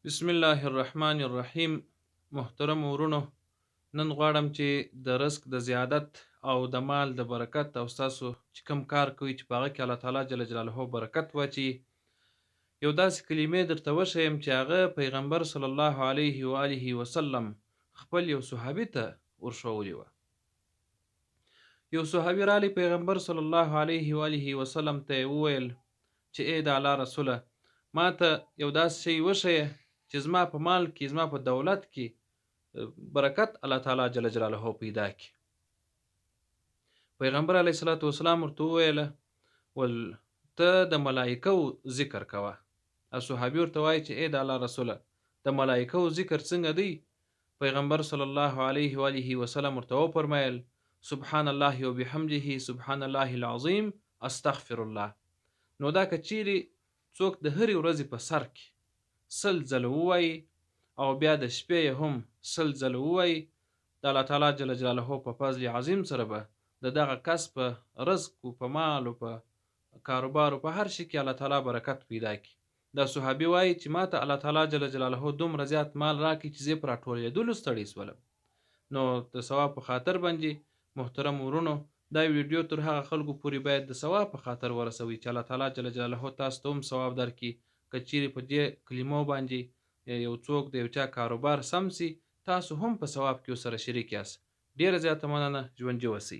بسم الله الرحمن الرحیم. محترم ورونو، نن غواړم چې د رزق د زیادت او د مال د برکت او ستاسو چې کوم کار کوي چې په هغه کې الله تعالی جل جلاله برکت واچي، یو داسې کلمې درته وښیم چې هغه پیغمبر صلی الله علیه و آله وسلم خپل یو صحابي ته ورښولې وه. یو صحابي رالی پیغمبر صلی الله علیه و آله وسلم ته یې وویل چې ای د الله رسوله، ما ته یو داسې شی وښیه چې زما په مال کې، زما په دولت کې برکت الله تعالی جل جلاله پیدا کړي. پیغمبر علیه الصلاة والسلام ورته وویله ول ته د ملایکو ذکر کوه. او صحابي ورته وایي چې ای د الله رسوله، د ملایکو ذکر څنګه دی؟ پیغمبر صلی الله علیه و آله وسلم ورته وفرمایل سبحان الله وبحمده سبحان الله العظیم استغفر الله. نو دا که چیرې څوک د هرې ورځې په سر کې 100 ځله ووایي او بیا د شپې یې هم 100 ځله ووایي، د الله تعالی جل جلاله په فضل عظیم سره به د دغه کس په رزق و په مال و په کاروبار و په هر شي کې الله تعالی برکت پیدا کړي. دا صحابي وایي چې ما ته الله تعالی جل جلاله دومره زیات مال راکړي چې زه په راټولېدلو ستړی شولم. نو د ثواب په خاطر باندې محترم ورونو، دا ویډیو تر هغه خلکو پورې باید د ثواب په خاطر ورسوي چې الله تعالی جل جلاله تاسو ته هم ثواب درکړي. که چیرې په دې کلمو باندې یو څوک د یو چا کاروبار سم سي، تاسو هم په ثواب کې ورسره شریک یاست. ډیره زیاته مننه. ژوندي اوسئ.